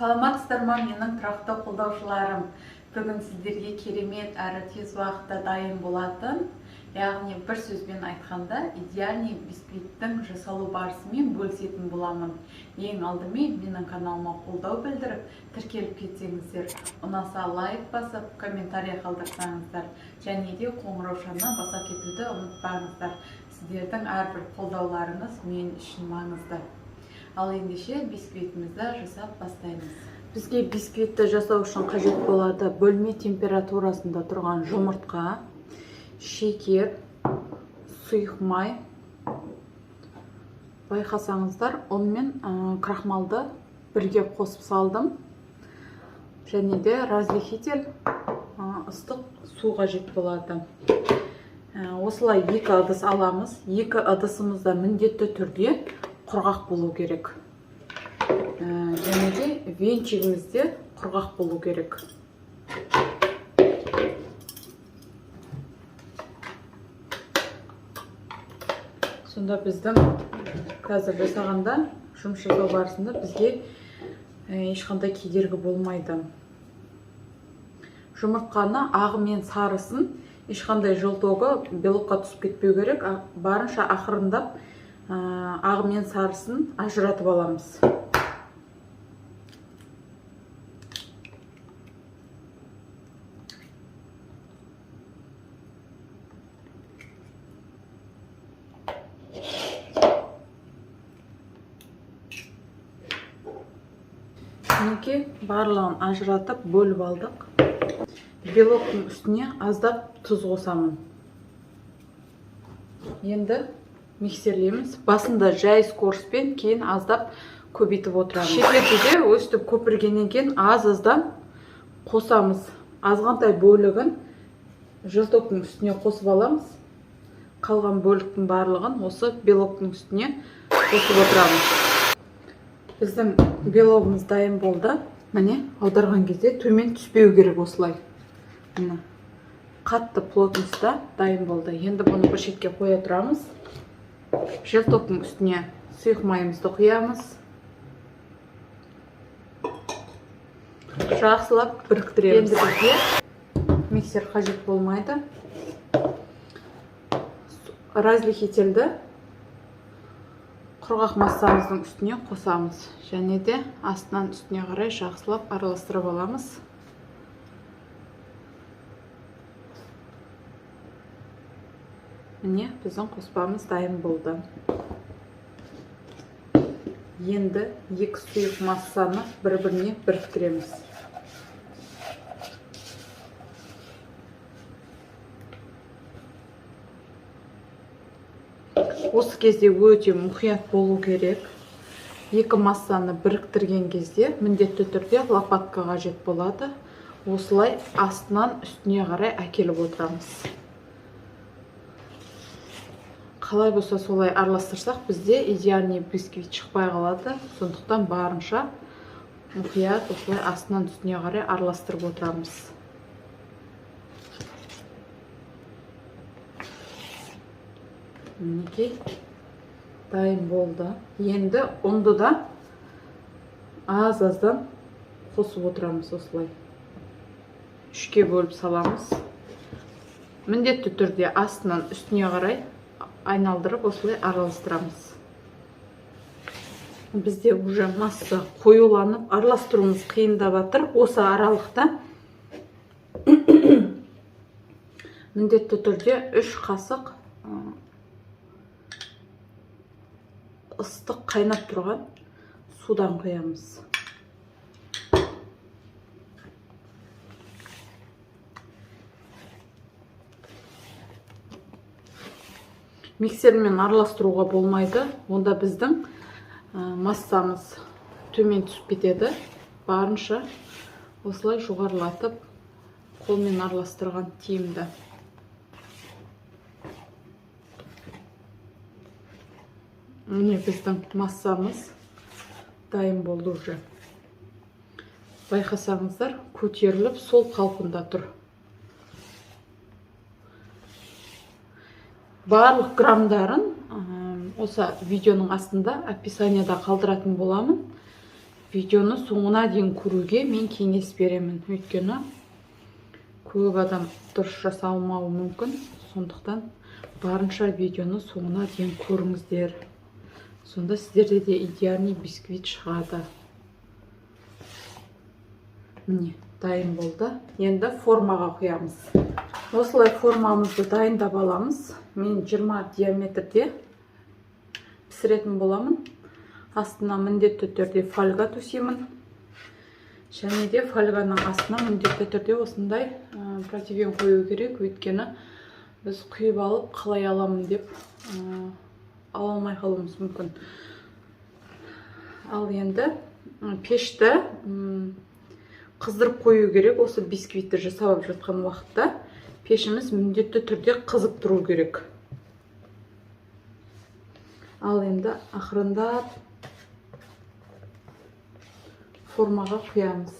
Саламатсыздар ма, менің тұрақты қолдаушыларым. Бүгін сіздерге керемет әрі тез уақытта дайын болатын, яғни бір сөзбен айтқанда, идеальный бисквиттің жасалу барысымен бөлісетін боламын. Ең алдымен менің каналыма қолдау білдіріп, тіркеліп кетсеңіздер, ұнаса лайк басып, комментарий қалдырсаңыздар, және де қоңыраушаны баса кетуді ұмытпаңыздар. Сіздердің әрбір қолдауларыңыз мен үшін маңызды. Ал ендеше бисквитімізді жасап бастаймыз. Бізге бисквитті жасау үшін қажет болады бөлме температурасында тұрған жұмыртқа, шекер, сұйық май. Байқасаңыздар, ұн мен крахмалды бірге қосып салдым. Және де разрыхитель ыстық су қажет болады. Осылай 2 ыдыс аламыз. 2 ыдысымызда міндетті түрде құрғақ болу керек. Және де венчигіміз де құрғақ болу керек. Сонда біздің қазір жасағанда жұмыс жасау барысында бізге ешқандай кедергі болмайды. Жұмыртқаны ағы мен сарысын ешқандай желтоғы белокқа түсіп кетпеу керек. Барынша ақырындап ағы мен сарысын ажыратып аламыз. Мінекей барлығын ажыратып бөліп алдық. Белоктың үстіне аздап тұз қосамын. Енді миксерлейміз. Басында жай скороспен, кейін аздап көбейтіп отырамыз. Шекерді де өстіп көпіргеннен кейін аз-аздан қосамыз. Азғантай бөлігін желтоктың үстіне қосып аламыз. Қалған бөліктің барлығын осы белоктың үстіне қосып отырамыз. Біздің белогымыз дайын болды. Міне, аударған кезде төмен түспеу керек осылай. Қатты плотностьта дайын болды. Енді бұны бір шетке қоя тұрамыз. Желтоктың үстіне сұйық майымызды құямыз. Жақсылап біріктіреміз. Енді бізге миксер қажет болмайды. Разрыхительді құрғақ массамыздың үстіне қосамыз. Және де астынан үстіне қарай жақсылап араластырып аламыз. Міне, біздің қоспамыз дайын болды. Енді 2 сұйық массаны бір-біріне біріктіреміз. Осы кезде өте мұқият болу керек. 2 массаны біріктірген кезде міндетті түрде лопатка қажет болады. Осылай астынан үстіне қарай әкеліп отырамыз. Қалай болса солай араластырсақ, бізде идеальный бисквит шықпай қалады. Сондықтан барынша мұқият осылай астынан үстіне қарай араластырып отырамыз. Мінекей дайын болды. Енді ұнды да аз-аздан қосып отырамыз осылай. 3-ке бөліп саламыз. Міндетті түрде астынан үстіне қарай айналдырып осылай араластырамыз. Бізде уже масса қоюланып, араластыруымыз қиындап жатыр. Осы аралықта міндетті түрде 3 қасық ыстық қайнап тұрған судан құямыз. Миксермен араластыруға болмайды. Онда біздің массамыз төмен түсіп кетеді. Барынша осылай жоғарылатып қолмен араластырған тиімді. Міне біздің массамыз дайын болды уже. Байқасаңыздар, көтеріліп сол қалпында тұр. Барлық грамдарын осы видеоның астында описаниеда қалдыратын боламын. видеоны соңына дейін көруге мен кеңес беремін. Өйткені көп адам дұрыс жасалмауы мүмкін. Сондықтан барынша видеоны соңына дейін көріңіздер. Сонда сіздерде де идеальный бисквит шығады. Міне, дайын болды. Енді формаға құямыз. Осылай формамызды дайындап аламыз. Мен 20 диаметрде пісіретін боламын. Астына міндетті түрде фольга төсемін. Және де фольганың астына міндетті түрде осындай противен қою керек. Өйткені біз құйып алып қалай аламын деп ала алмай қалуымыз мүмкін. Ал енді пешті қыздырып қою керек. Осы бисквитті жасап жатқан уақытта пешіміз міндетті түрде қызып тұру керек. Ал енді ақырындап формаға құямыз.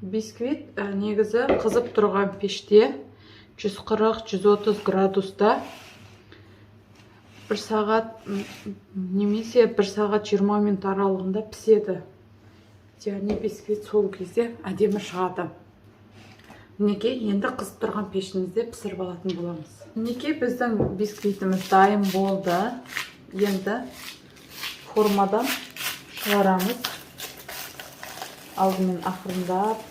Бисквит негізі қызып тұрған пеште 140-130 градуста 1 сағат немесе 1 сағат 20 минут аралығында піседі. Яғни бисквит сол кезде әдемі шығады. Неге енді қызып тұрған пешімізде пісіріп алатын боламыз. Неге біздің бисквитіміз дайын болды. Енді формадан шығарамыз. Алдымен ақырындап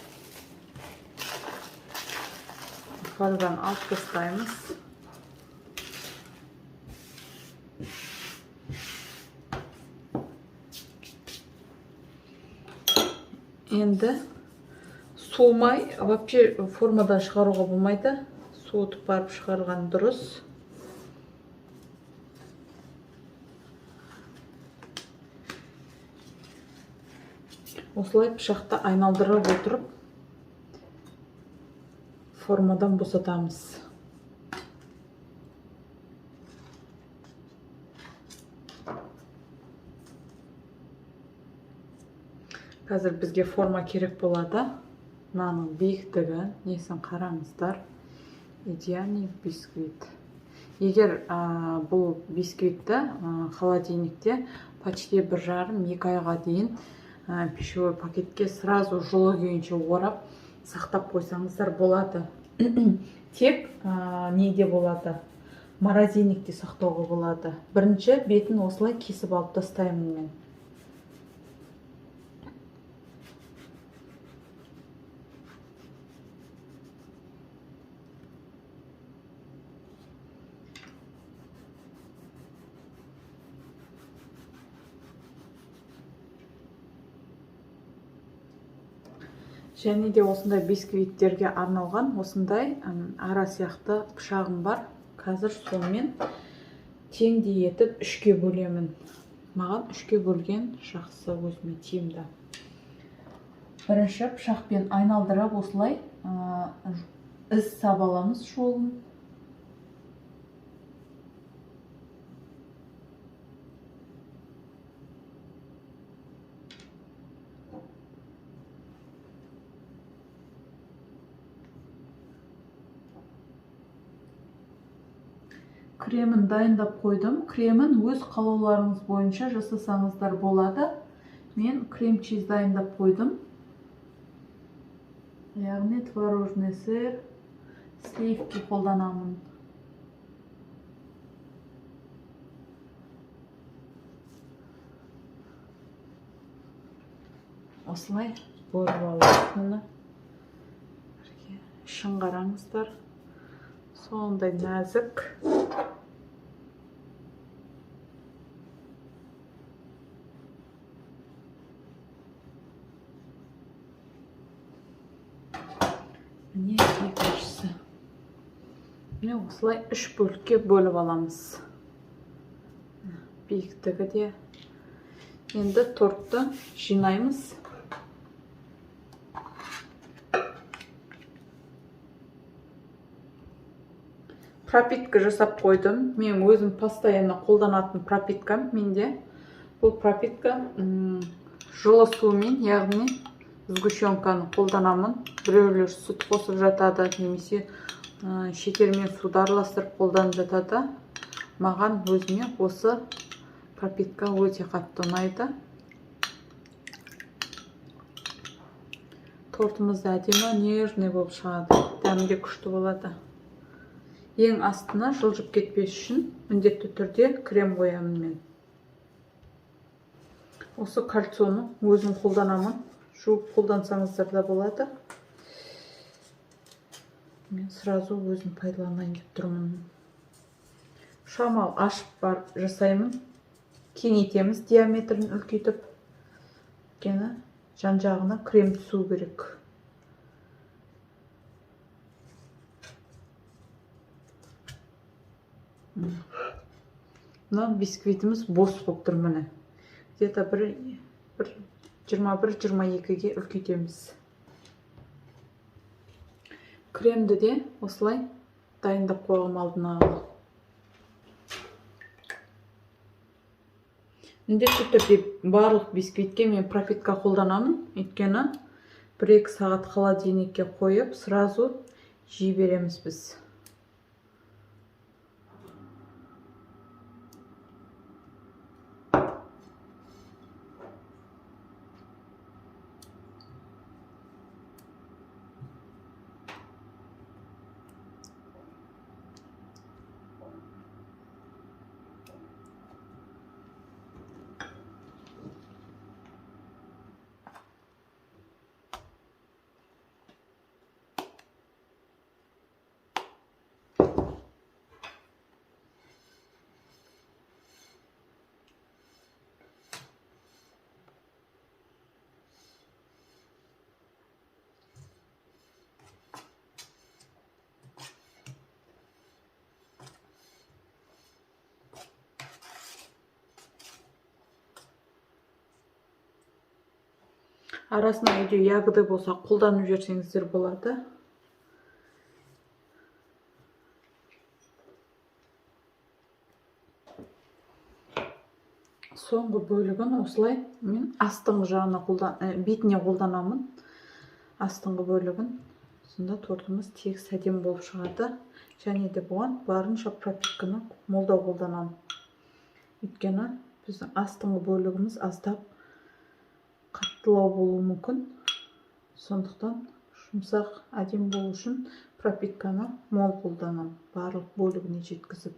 фольгадан алып тастаймыз. Енді суымай, вообще формадан шығаруға болмайды. Суытып барып шығарған дұрыс. Осылай пышақты айналдырып отырып формадан босатамыз. Қазір бізге форма керек болады. Мынаның биіктігі, несін қараңыздар. Идеальный бисквит. Егер бұл бисквитті холодильникте почти 1,5-2 айға дейін пищевой пакетке сразу жылы күйінше орап сақтап қойсаңыздар болады. Тек неде болады? Морозильникте сақтауға болады. Бірінші бетін осылай кесіп алып тастаймын мен. Және де осындай бисквиттерге арналған осындай ара сияқты пышағым бар. Қазір сонымен теңдей етіп 3-ке бөлемін. Маған 3-ке бөлген жақсы, өзіме тиімді. Бірінші пышақпен айналдырып осылай із сабаламыз жолын. Кремін дайындап қойдым. Кремін өз қалауларыңыз бойынша жасасаңыздар болады. Мен крем-чиз дайындап қойдым. Яғни творожный сыр, сливки қолданамын. Осылай бөліп аламын. Шын қараңыздар. Сондай нәзік. Міне екіншісі. Міне осылай 3 бөлікке бөліп аламыз. Биіктігі де. Енді тортты жинаймыз. Пропитка жасап қойдым. Мен өзім постоянно қолданатын пропиткам менде. Бұл пропитка жылы сумен, яғни сгущенканы қолданамын. Біреулер сүт қосып жатады, немесе шекермен суды араластырып қолданып жатады. Маған өзіме осы пропитка өте қатты ұнайды. Тортымыз да әдемі, нежный болып шығады. Дәмі де күшті болады. Ең астына жылжып кетпес үшін міндетті түрде крем қоямын мен. Осы кольцоны өзім қолданамын. Жуып қолдансаңыздар да болады. Мен сразу өзім пайдаланайын деп тұрмын. Шамал ашып бар жасаймын. Кеңейтеміз диаметрін үлкейтіп. Өйткені жан-жағына крем түсу керек. Мына бисквитіміз бос болып тұр міне. Где-то бір 21-22-ге үлкейтеміз. Кремді де осылай дайындап қойғым алдына. Міндетті түрде барлық бисквитке мен пропитка қолданамын. Өйткені 1-2 сағат холодильникке қойып, сразу жей береміз біз. Арасына үйде ягоды болса қолданып жүрсеңіздер болады. Соңғы бөлігін осылай мен астыңғы жағына бетіне қолданамын. Астыңғы бөлігін. Сонда тортымыз тегіс әдемі болып шығады. Және де бұған барынша пропитканы молдау қолданамын. Өйткені біздің астыңғы бөлігіміз аздап қаттылау болуы мүмкін. Сондықтан жұмсақ әдемі болу үшін пропитканы мол қолданамын. Барлық бөлігіне жеткізіп.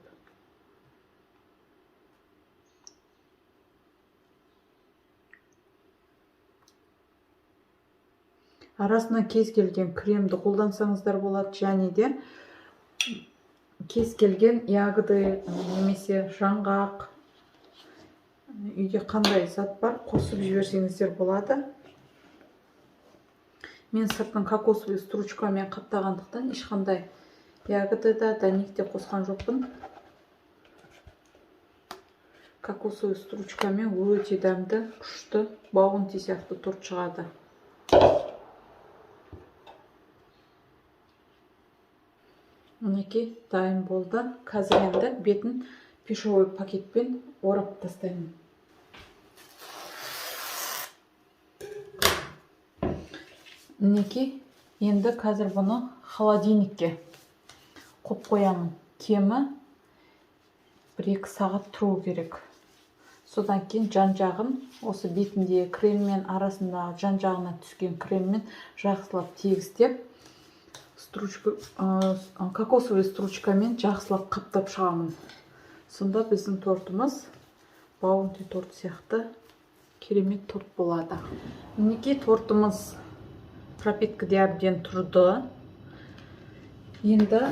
Арасына кез келген кремді қолдансаңыздар болады. Және де кез келген ягоды немесе жаңғақ, үйде қандай зат бар, қосып жіберсеңіздер болады. Мен сыртын кокосовый стручкамен қаптағандықтан ешқандай ягоды да дәнек те қосқан жоқпын. Кокосовый стручкамен өте дәмді, күшті, баунти сияқты торт шығады. Мінекей дайын болды. Қазір енді бетін пищевой пакетпен орап тастаймын. Мінекей енді қазір бұны холодильникке қойып қоямын. Кемі 1-2 сағат тұру керек. Содан кейін жан-жағын осы бетінде креммен, арасында жан-жағына түскен креммен жақсылап тегістеп, кокосовый стручкамен жақсылап қаптап шығамын. Сонда біздің тортымыз баунти торт сияқты керемет торт болады. Мінекей тортымыз пропиткаде әбден тұрды. Енді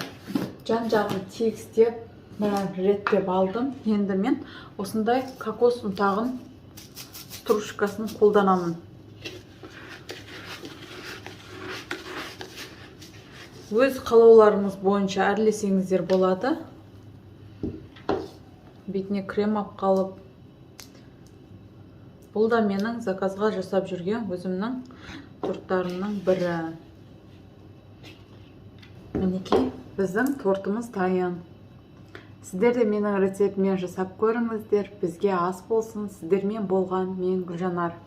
жан-жағын тегістеп, реттеп алдым. Енді мен осындай кокос ұнтағын стружкасын қолданамын. Өз қалауларыңыз бойынша әрлесеңіздер болады. Бетіне крем ап қалып. Бұл да менің заказға жасап жүрген өзімнің торттарымның бірі. Мінекей біздің тортымыз дайын. Сіздер де менің рецептіммен жасап көріңіздер. Бізге ас болсын. Сіздермен болған мен Гүлжанар.